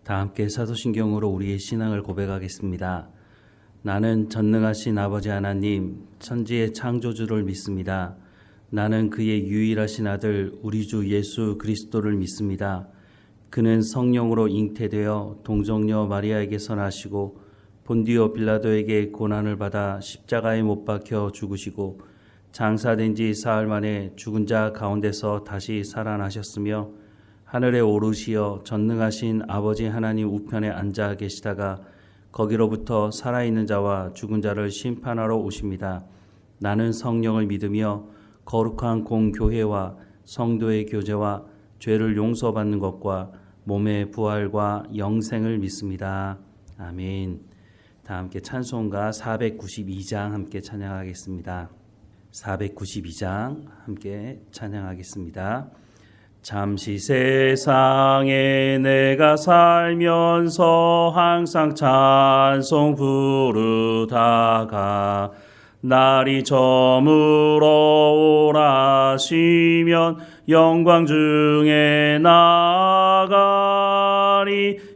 다 함께 사도신경으로 우리의 신앙을 고백하겠습니다. 나는 전능하신 아버지 하나님, 천지의 창조주를 믿습니다. 나는 그의 유일하신 아들 우리 주 예수 그리스도를 믿습니다. 그는 성령으로 잉태되어 동정녀 마리아에게서 나시고 본디오 빌라도에게 고난을 받아 십자가에 못 박혀 죽으시고 장사된 지 사흘 만에 죽은 자 가운데서 다시 살아나셨으며 하늘에 오르시어 전능하신 아버지 하나님 우편에 앉아 계시다가 거기로부터 살아있는 자와 죽은 자를 심판하러 오십니다. 나는 성령을 믿으며 거룩한 공교회와 성도의 교제와 죄를 용서받는 것과 몸의 부활과 영생을 믿습니다. 아멘. 다 함께 찬송가 492장 함께 찬양하겠습니다. 492장 함께 찬양하겠습니다. 잠시 세상에 내가 살면서 항상 찬송 부르다가 날이 저물어 오라시면 영광 중에 나가리.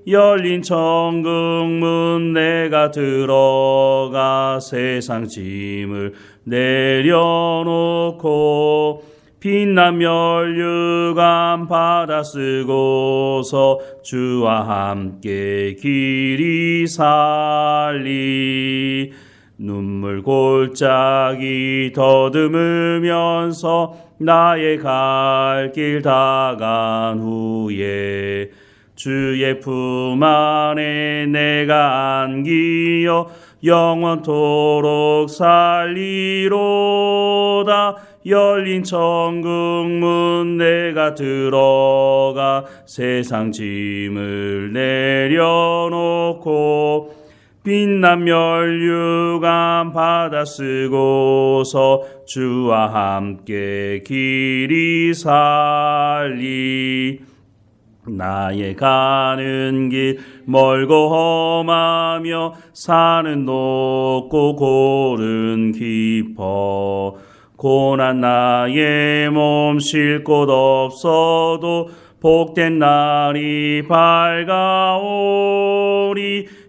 열린 천국문 내가 들어가 세상 짐을 내려놓고 빛난 면류관 받아 쓰고서 주와 함께 길이 살리. 눈물 골짜기 더듬으면서 나의 갈 길 다 간 후에 주의 품 안에 내가 안기어 영원토록 살리로다. 열린 천국문 내가 들어가 세상 짐을 내려놓고 빛난 면류관 받아 쓰고서 주와 함께 길이 살리. 나의 가는 길 멀고 험하며 산은 높고 골은 깊어 고난 나의 몸 쉴 곳 없어도 복된 날이 밝아오리.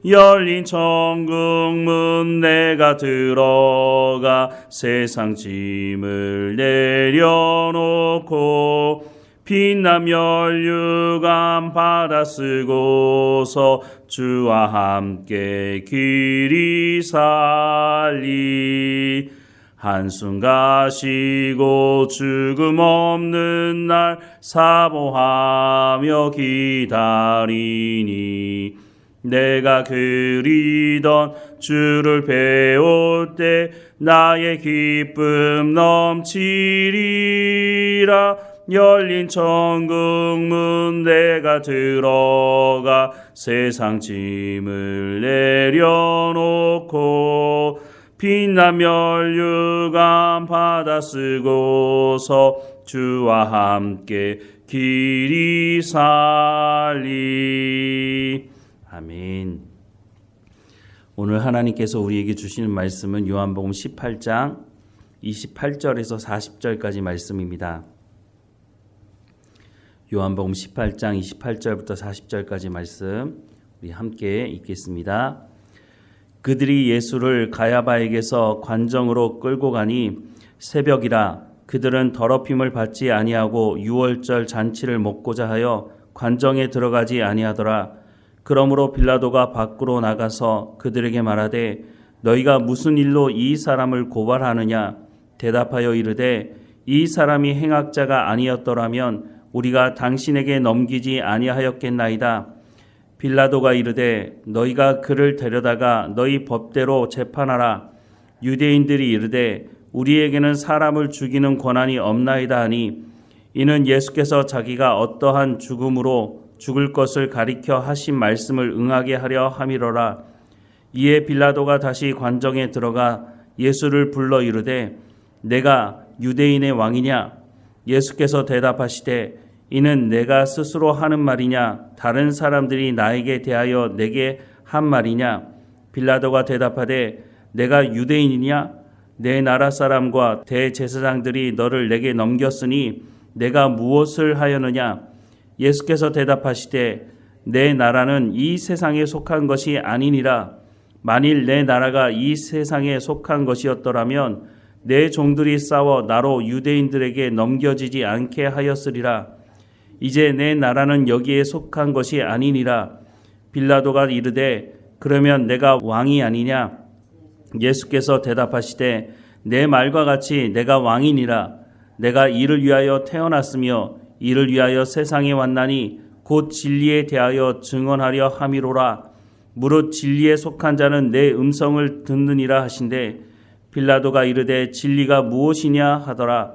열린 천국문 내가 들어가 세상 짐을 내려놓고 빛난 면류관 받아 쓰고서 주와 함께 길이 살리. 한숨 가시고 죽음 없는 날 사모하며 기다리니 내가 그리던 주를 배울 때 나의 기쁨 넘치리라. 열린 천국문 내가 들어가 세상 짐을 내려놓고 빛난 면류관 받아 쓰고서 주와 함께 길이 살리. 아멘. 오늘 하나님께서 우리에게 주시는 말씀은 요한복음 18장 28절에서 40절까지 말씀입니다. 요한복음 18장 28절부터 40절까지 말씀 우리 함께 읽겠습니다. 그들이 예수를 가야바에게서 관정으로 끌고 가니 새벽이라. 그들은 더럽힘을 받지 아니하고 유월절 잔치를 먹고자 하여 관정에 들어가지 아니하더라. 그러므로 빌라도가 밖으로 나가서 그들에게 말하되 너희가 무슨 일로 이 사람을 고발하느냐. 대답하여 이르되 이 사람이 행악자가 아니었더라면 우리가 당신에게 넘기지 아니하였겠나이다. 빌라도가 이르되 너희가 그를 데려다가 너희 법대로 재판하라. 유대인들이 이르되 우리에게는 사람을 죽이는 권한이 없나이다 하니 이는 예수께서 자기가 어떠한 죽음으로 죽을 것을 가리켜 하신 말씀을 응하게 하려 함이로라. 이에 빌라도가 다시 관정에 들어가 예수를 불러 이르되 내가 유대인의 왕이냐. 예수께서 대답하시되 이는 내가 스스로 하는 말이냐 다른 사람들이 나에게 대하여 내게 한 말이냐. 빌라도가 대답하되 내가 유대인이냐. 내 나라 사람과 대제사장들이 너를 내게 넘겼으니 내가 무엇을 하였느냐. 예수께서 대답하시되 내 나라는 이 세상에 속한 것이 아니니라. 만일 내 나라가 이 세상에 속한 것이었더라면 내 종들이 싸워 나로 유대인들에게 넘겨지지 않게 하였으리라. 이제 내 나라는 여기에 속한 것이 아니니라. 빌라도가 이르되 그러면 내가 왕이 아니냐? 예수께서 대답하시되 내 말과 같이 내가 왕이니라. 내가 이를 위하여 태어났으며 이를 위하여 세상에 왔나니 곧 진리에 대하여 증언하려 함이로라. 무릇 진리에 속한 자는 내 음성을 듣느니라 하신대 빌라도가 이르되 진리가 무엇이냐 하더라.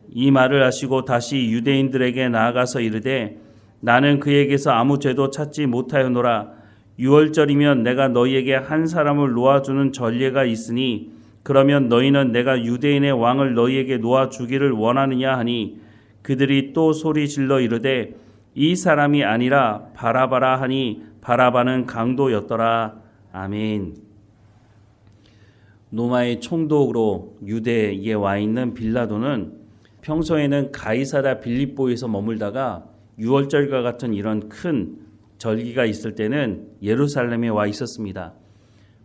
이 말을 하시고 다시 유대인들에게 나아가서 이르되 나는 그에게서 아무 죄도 찾지 못하였노라. 유월절이면 내가 너희에게 한 사람을 놓아주는 전례가 있으니 그러면 너희는 내가 유대인의 왕을 너희에게 놓아주기를 원하느냐 하니 그들이 또 소리 질러 이르되 이 사람이 아니라 바라바라 하니 바라바는 강도였더라. 아멘. 로마의 총독으로 유대에 와 있는 빌라도는 평소에는 가이사랴 빌립보에서 머물다가 유월절과 같은 이런 큰 절기가 있을 때는 예루살렘에 와 있었습니다.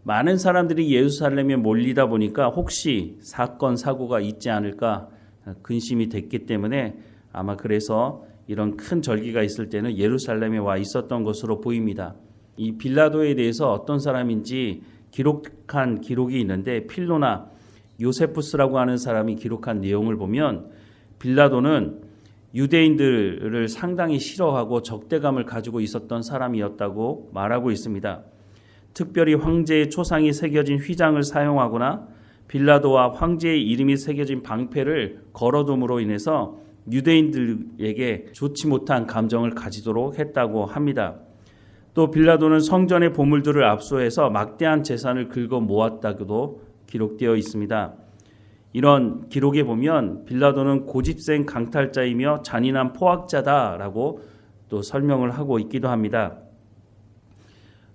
많은 사람들이 예루살렘에 몰리다 보니까 혹시 사건 사고가 있지 않을까 근심이 됐기 때문에 아마 그래서 이런 큰 절기가 있을 때는 예루살렘에 와 있었던 것으로 보입니다. 이 빌라도에 대해서 어떤 사람인지 기록한 기록이 있는데 필로나 요세푸스라고 하는 사람이 기록한 내용을 보면 빌라도는 유대인들을 상당히 싫어하고 적대감을 가지고 있었던 사람이었다고 말하고 있습니다. 특별히 황제의 초상이 새겨진 휘장을 사용하거나 빌라도와 황제의 이름이 새겨진 방패를 걸어둠으로 인해서 유대인들에게 좋지 못한 감정을 가지도록 했다고 합니다. 또 빌라도는 성전의 보물들을 압수해서 막대한 재산을 긁어 모았다고도 기록되어 있습니다. 이런 기록에 보면 빌라도는 고집센 강탈자이며 잔인한 포악자다라고 또 설명을 하고 있기도 합니다.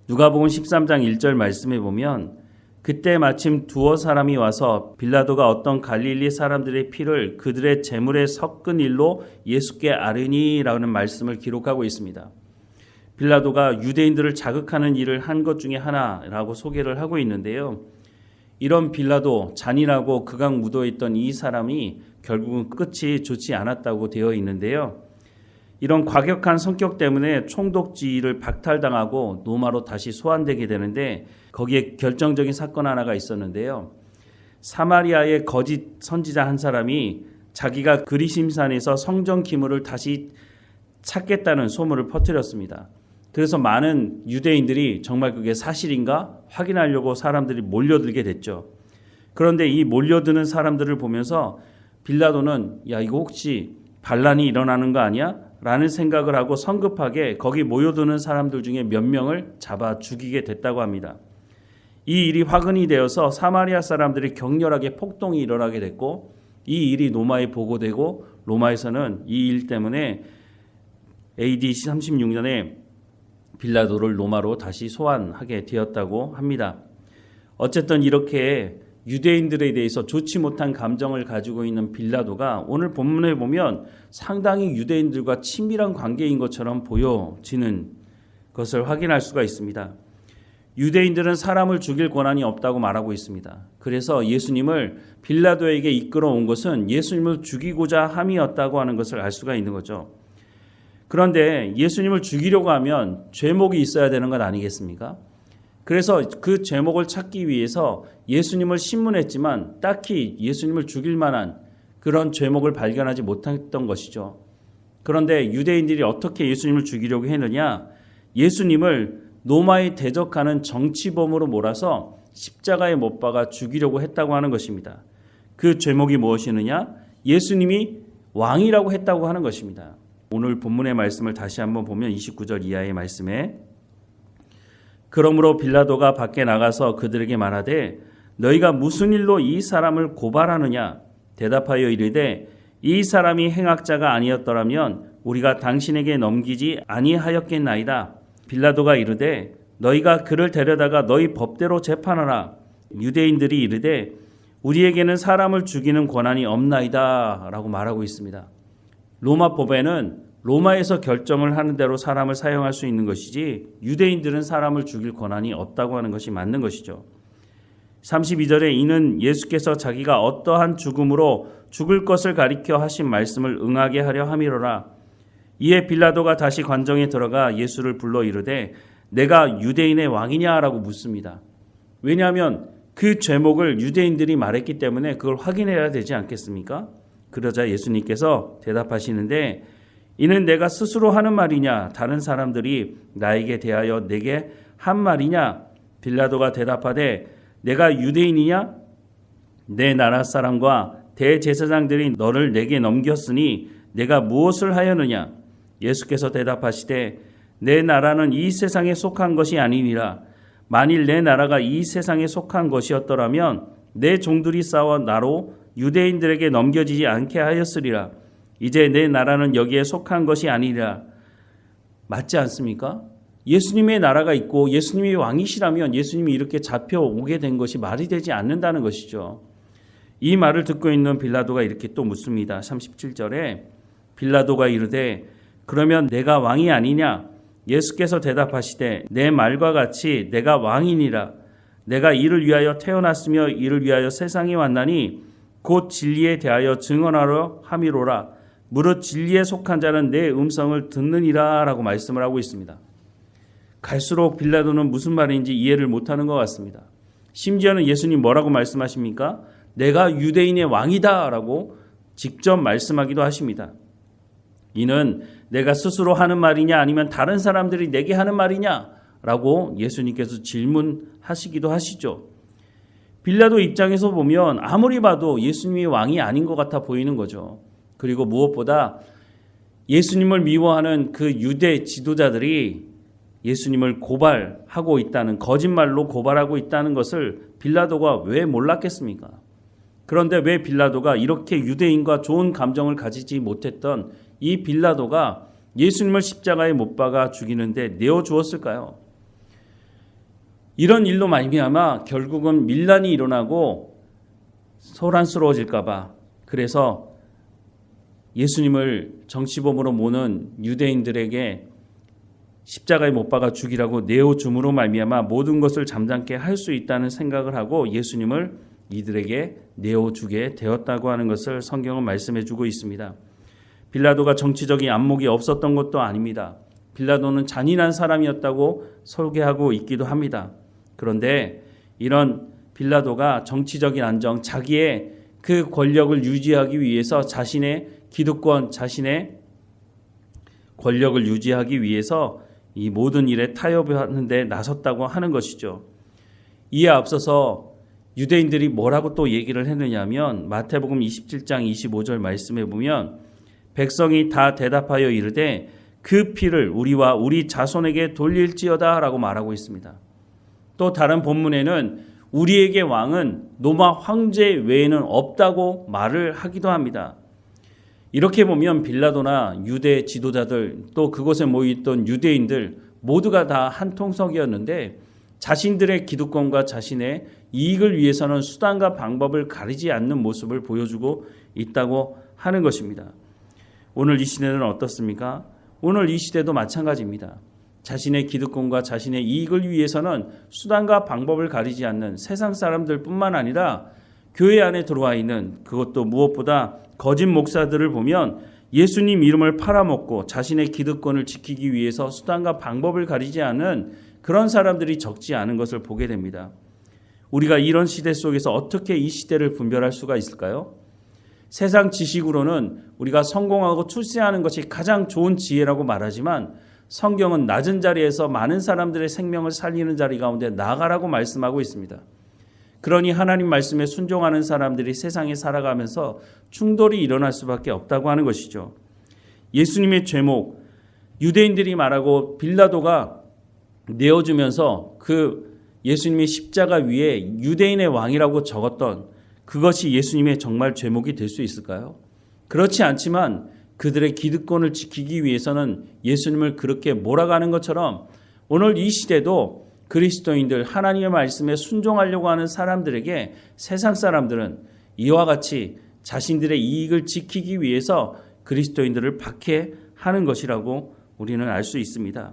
누가복음 13장 1절 말씀에 보면 그때 마침 두어 사람이 와서 빌라도가 어떤 갈릴리 사람들의 피를 그들의 제물에 섞은 일로 예수께 아뢰니라는 말씀을 기록하고 있습니다. 빌라도가 유대인들을 자극하는 일을 한 것 중에 하나라고 소개를 하고 있는데요. 이런 빌라도, 잔인하고 극악무도해 있던 이 사람이 결국은 끝이 좋지 않았다고 되어 있는데요. 이런 과격한 성격 때문에 총독지위를 박탈당하고 로마로 다시 소환되게 되는데 거기에 결정적인 사건 하나가 있었는데요. 사마리아의 거짓 선지자 한 사람이 자기가 그리심산에서 성전 기물을 다시 찾겠다는 소문을 퍼뜨렸습니다. 그래서 많은 유대인들이 정말 그게 사실인가 확인하려고 사람들이 몰려들게 됐죠. 그런데 이 몰려드는 사람들을 보면서 빌라도는 야 이거 혹시 반란이 일어나는 거 아니야? 라는 생각을 하고 성급하게 거기 모여드는 사람들 중에 몇 명을 잡아 죽이게 됐다고 합니다. 이 일이 화근이 되어서 사마리아 사람들이 격렬하게 폭동이 일어나게 됐고 이 일이 로마에 보고되고 로마에서는 이 일 때문에 AD 36년에 빌라도를 로마로 다시 소환하게 되었다고 합니다. 어쨌든 이렇게 유대인들에 대해서 좋지 못한 감정을 가지고 있는 빌라도가 오늘 본문에 보면 상당히 유대인들과 친밀한 관계인 것처럼 보여지는 것을 확인할 수가 있습니다. 유대인들은 사람을 죽일 권한이 없다고 말하고 있습니다. 그래서 예수님을 빌라도에게 이끌어온 것은 예수님을 죽이고자 함이었다고 하는 것을 알 수가 있는 거죠. 그런데 예수님을 죽이려고 하면 죄목이 있어야 되는 것 아니겠습니까? 그래서 그 죄목을 찾기 위해서 예수님을 신문했지만 딱히 예수님을 죽일 만한 그런 죄목을 발견하지 못했던 것이죠. 그런데 유대인들이 어떻게 예수님을 죽이려고 했느냐? 예수님을 로마에 대적하는 정치범으로 몰아서 십자가에 못 박아 죽이려고 했다고 하는 것입니다. 그 죄목이 무엇이느냐? 예수님이 왕이라고 했다고 하는 것입니다. 오늘 본문의 말씀을 다시 한번 보면 29절 이하의 말씀에 그러므로 빌라도가 밖에 나가서 그들에게 말하되 너희가 무슨 일로 이 사람을 고발하느냐? 대답하여 이르되 이 사람이 행악자가 아니었더라면 우리가 당신에게 넘기지 아니하였겠나이다. 빌라도가 이르되 너희가 그를 데려다가 너희 법대로 재판하라. 유대인들이 이르되 우리에게는 사람을 죽이는 권한이 없나이다 라고 말하고 있습니다. 로마 법에는 로마에서 결정을 하는 대로 사람을 사형할 수 있는 것이지 유대인들은 사람을 죽일 권한이 없다고 하는 것이 맞는 것이죠. 32절에 이는 예수께서 자기가 어떠한 죽음으로 죽을 것을 가리켜 하신 말씀을 응하게 하려 함이로라. 이에 빌라도가 다시 관정에 들어가 예수를 불러 이르되 내가 유대인의 왕이냐라고 묻습니다. 왜냐하면 그 죄목을 유대인들이 말했기 때문에 그걸 확인해야 되지 않겠습니까? 그러자 예수님께서 대답하시는데 이는 내가 스스로 하는 말이냐 다른 사람들이 나에게 대하여 내게 한 말이냐? 빌라도가 대답하되 내가 유대인이냐? 내 나라 사람과 대제사장들이 너를 내게 넘겼으니 내가 무엇을 하였느냐? 예수께서 대답하시되 내 나라는 이 세상에 속한 것이 아니니라. 만일 내 나라가 이 세상에 속한 것이었더라면 내 종들이 싸워 나로 유대인들에게 넘겨지지 않게 하였으리라. 이제 내 나라는 여기에 속한 것이 아니라. 맞지 않습니까? 예수님의 나라가 있고 예수님이 왕이시라면 예수님이 이렇게 잡혀오게 된 것이 말이 되지 않는다는 것이죠. 이 말을 듣고 있는 빌라도가 이렇게 또 묻습니다. 37절에 빌라도가 이르되 그러면 내가 왕이 아니냐? 예수께서 대답하시되 내 말과 같이 내가 왕이니라. 내가 이를 위하여 태어났으며 이를 위하여 세상에 왔나니 곧 진리에 대하여 증언하러 함이로라. 무릇 진리에 속한 자는 내 음성을 듣느니라 라고 말씀을 하고 있습니다. 갈수록 빌라도는 무슨 말인지 이해를 못하는 것 같습니다. 심지어는 예수님 뭐라고 말씀하십니까? 내가 유대인의 왕이다 라고 직접 말씀하기도 하십니다. 이는 내가 스스로 하는 말이냐 아니면 다른 사람들이 내게 하는 말이냐 라고 예수님께서 질문하시기도 하시죠. 빌라도 입장에서 보면 아무리 봐도 예수님이 왕이 아닌 것 같아 보이는 거죠. 그리고 무엇보다 예수님을 미워하는 그 유대 지도자들이 예수님을 고발하고 있다는, 거짓말로 고발하고 있다는 것을 빌라도가 왜 몰랐겠습니까? 그런데 왜 빌라도가 이렇게 유대인과 좋은 감정을 가지지 못했던 이 빌라도가 예수님을 십자가에 못 박아 죽이는데 내어주었을까요? 이런 일로 말미암아 결국은 밀란이 일어나고 소란스러워질까 봐, 그래서 예수님을 정치범으로 모는 유대인들에게 십자가에 못 박아 죽이라고 내어줌으로 말미암아 모든 것을 잠잠케 할 수 있다는 생각을 하고 예수님을 이들에게 내어주게 되었다고 하는 것을 성경은 말씀해 주고 있습니다. 빌라도가 정치적인 안목이 없었던 것도 아닙니다. 빌라도는 잔인한 사람이었다고 설계하고 있기도 합니다. 그런데 이런 빌라도가 정치적인 안정, 자기의 그 권력을 유지하기 위해서 자신의 기득권, 자신의 권력을 유지하기 위해서 이 모든 일에 타협하는 데 나섰다고 하는 것이죠. 이에 앞서서 유대인들이 뭐라고 또 얘기를 했느냐면 마태복음 27장 25절 말씀에 보면 백성이 다 대답하여 이르되 그 피를 우리와 우리 자손에게 돌릴지어다 라고 말하고 있습니다. 또 다른 본문에는 우리에게 왕은 로마 황제 외에는 없다고 말을 하기도 합니다. 이렇게 보면 빌라도나 유대 지도자들 또 그곳에 모여있던 유대인들 모두가 다 한 통속이었는데 자신들의 기득권과 자신의 이익을 위해서는 수단과 방법을 가리지 않는 모습을 보여주고 있다고 하는 것입니다. 오늘 이 시대는 어떻습니까? 오늘 이 시대도 마찬가지입니다. 자신의 기득권과 자신의 이익을 위해서는 수단과 방법을 가리지 않는 세상 사람들뿐만 아니라 교회 안에 들어와 있는, 그것도 무엇보다 거짓 목사들을 보면 예수님 이름을 팔아먹고 자신의 기득권을 지키기 위해서 수단과 방법을 가리지 않은 그런 사람들이 적지 않은 것을 보게 됩니다. 우리가 이런 시대 속에서 어떻게 이 시대를 분별할 수가 있을까요? 세상 지식으로는 우리가 성공하고 출세하는 것이 가장 좋은 지혜라고 말하지만 성경은 낮은 자리에서 많은 사람들의 생명을 살리는 자리 가운데 나아가라고 말씀하고 있습니다. 그러니 하나님 말씀에 순종하는 사람들이 세상에 살아가면서 충돌이 일어날 수밖에 없다고 하는 것이죠. 예수님의 죄목, 유대인들이 말하고 빌라도가 내어주면서 그 예수님의 십자가 위에 유대인의 왕이라고 적었던 그것이 예수님의 정말 죄목이 될 수 있을까요? 그렇지 않지만 그들의 기득권을 지키기 위해서는 예수님을 그렇게 몰아가는 것처럼 오늘 이 시대도 그리스도인들, 하나님의 말씀에 순종하려고 하는 사람들에게 세상 사람들은 이와 같이 자신들의 이익을 지키기 위해서 그리스도인들을 박해하는 하는 것이라고 우리는 알 수 있습니다.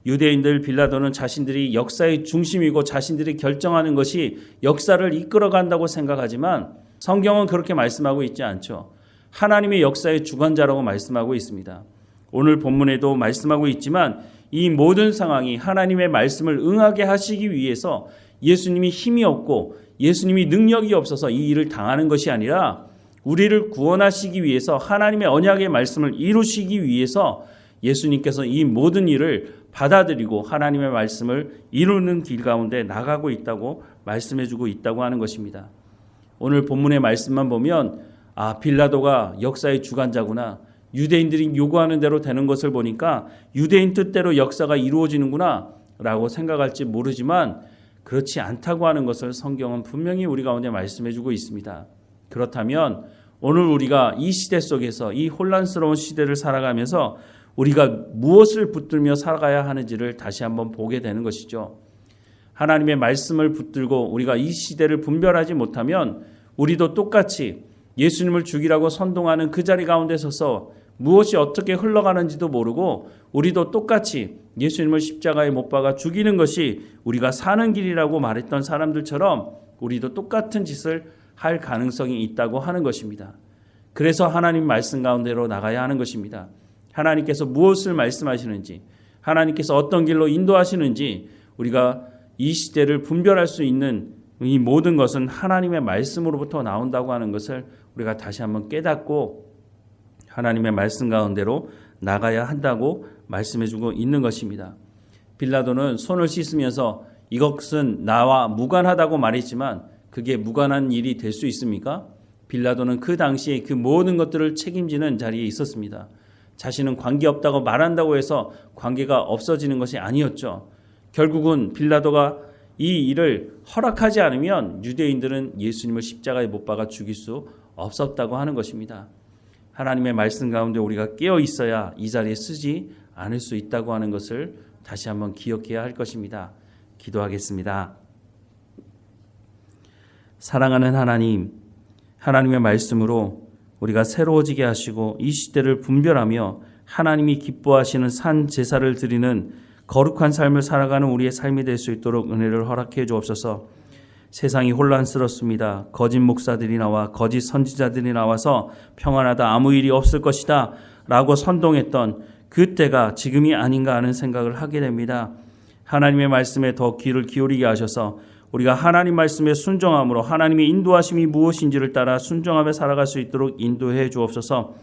유대인들 빌라도는 자신들이 역사의 중심이고 자신들이 결정하는 것이 역사를 이끌어간다고 생각하지만 성경은 그렇게 말씀하고 있지 않죠. 하나님의 역사의 주관자라고 말씀하고 있습니다. 오늘 본문에도 말씀하고 있지만 이 모든 상황이 하나님의 말씀을 응하게 하시기 위해서 예수님이 힘이 없고 예수님이 능력이 없어서 이 일을 당하는 것이 아니라 우리를 구원하시기 위해서 하나님의 언약의 말씀을 이루시기 위해서 예수님께서 이 모든 일을 받아들이고 하나님의 말씀을 이루는 길 가운데 나가고 있다고 말씀해주고 있다고 하는 것입니다. 오늘 본문의 말씀만 보면 빌라도가 역사의 주관자구나, 유대인들이 요구하는 대로 되는 것을 보니까 유대인 뜻대로 역사가 이루어지는구나 라고 생각할지 모르지만 그렇지 않다고 하는 것을 성경은 분명히 우리 가운데 말씀해주고 있습니다. 그렇다면 오늘 우리가 이 시대 속에서 이 혼란스러운 시대를 살아가면서 우리가 무엇을 붙들며 살아가야 하는지를 다시 한번 보게 되는 것이죠. 하나님의 말씀을 붙들고 우리가 이 시대를 분별하지 못하면 우리도 똑같이 예수님을 죽이라고 선동하는 그 자리 가운데 서서 무엇이 어떻게 흘러가는지도 모르고 우리도 똑같이 예수님을 십자가에 못 박아 죽이는 것이 우리가 사는 길이라고 말했던 사람들처럼 우리도 똑같은 짓을 할 가능성이 있다고 하는 것입니다. 그래서 하나님 말씀 가운데로 나가야 하는 것입니다. 하나님께서 무엇을 말씀하시는지, 하나님께서 어떤 길로 인도하시는지 우리가 이 시대를 분별할 수 있는 이 모든 것은 하나님의 말씀으로부터 나온다고 하는 것을 우리가 다시 한번 깨닫고 하나님의 말씀 가운데로 나가야 한다고 말씀해주고 있는 것입니다. 빌라도는 손을 씻으면서 이것은 나와 무관하다고 말했지만 그게 무관한 일이 될 수 있습니까? 빌라도는 그 당시에 그 모든 것들을 책임지는 자리에 있었습니다. 자신은 관계없다고 말한다고 해서 관계가 없어지는 것이 아니었죠. 결국은 빌라도가 이 일을 허락하지 않으면 유대인들은 예수님을 십자가에 못 박아 죽일 수 없었다고 하는 것입니다. 하나님의 말씀 가운데 우리가 깨어 있어야 이 자리에 쓰지 않을 수 있다고 하는 것을 다시 한번 기억해야 할 것입니다. 기도하겠습니다. 사랑하는 하나님, 하나님의 말씀으로 우리가 새로워지게 하시고 이 시대를 분별하며 하나님이 기뻐하시는 산 제사를 드리는 거룩한 삶을 살아가는 우리의 삶이 될 수 있도록 은혜를 허락해 주옵소서. 세상이 혼란스럽습니다. 거짓 목사들이 나와 거짓 선지자들이 나와서 평안하다, 아무 일이 없을 것이다 라고 선동했던 그때가 지금이 아닌가 하는 생각을 하게 됩니다. 하나님의 말씀에 더 귀를 기울이게 하셔서 우리가 하나님 말씀에 순종함으로 하나님의 인도하심이 무엇인지를 따라 순종하며 살아갈 수 있도록 인도해 주옵소서.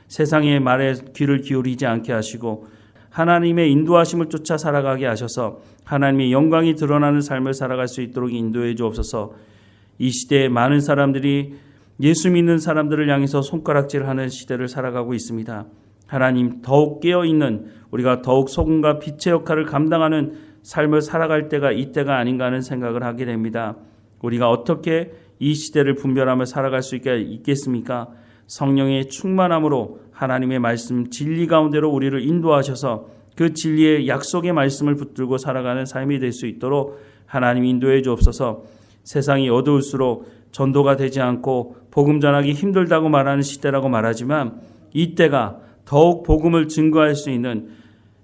세상의 말에 귀를 기울이지 않게 하시고 하나님의 인도하심을 쫓아 살아가게 하셔서 하나님의 영광이 드러나는 삶을 살아갈 수 있도록 인도해 주옵소서. 이 시대에 많은 사람들이 예수 믿는 사람들을 향해서 손가락질하는 시대를 살아가고 있습니다. 하나님, 더욱 깨어있는 우리가 더욱 소금과 빛의 역할을 감당하는 삶을 살아갈 때가 이때가 아닌가 하는 생각을 하게 됩니다. 우리가 어떻게 이 시대를 분별하며 살아갈 수 있겠습니까? 성령의 충만함으로 하나님의 말씀 진리 가운데로 우리를 인도하셔서 그 진리의 약속의 말씀을 붙들고 살아가는 삶이 될 수 있도록 하나님 인도해 주옵소서. 세상이 어두울수록 전도가 되지 않고 복음 전하기 힘들다고 말하는 시대라고 말하지만 이때가 더욱 복음을 증거할 수 있는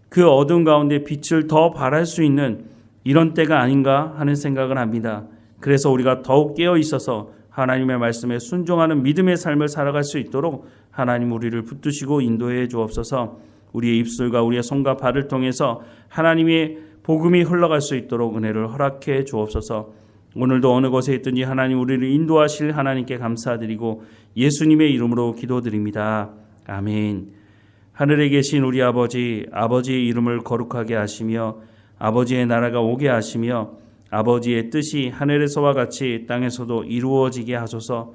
그 어두운 가운데 빛을 더 발할 수 있는 이런 때가 아닌가 하는 생각을 합니다. 그래서 우리가 더욱 깨어 있어서 하나님의 말씀에 순종하는 믿음의 삶을 살아갈 수 있도록 하나님 우리를 붙드시고 인도해 주옵소서. 우리의 입술과 우리의 손과 발을 통해서 하나님의 복음이 흘러갈 수 있도록 은혜를 허락해 주옵소서. 오늘도 어느 곳에 있든지 하나님 우리를 인도하실 하나님께 감사드리고 예수님의 이름으로 기도드립니다. 아멘. 하늘에 계신 우리 아버지, 아버지의 이름을 거룩하게 하시며 아버지의 나라가 오게 하시며 아버지의 뜻이 하늘에서와 같이 땅에서도 이루어지게 하소서.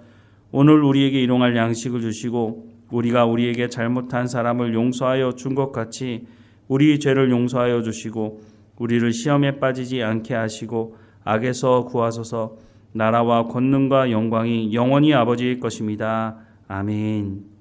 오늘 우리에게 일용할 양식을 주시고 우리가 우리에게 잘못한 사람을 용서하여 준 것 같이 우리 죄를 용서하여 주시고 우리를 시험에 빠지지 않게 하시고 악에서 구하소서. 나라와 권능과 영광이 영원히 아버지의 것입니다. 아멘.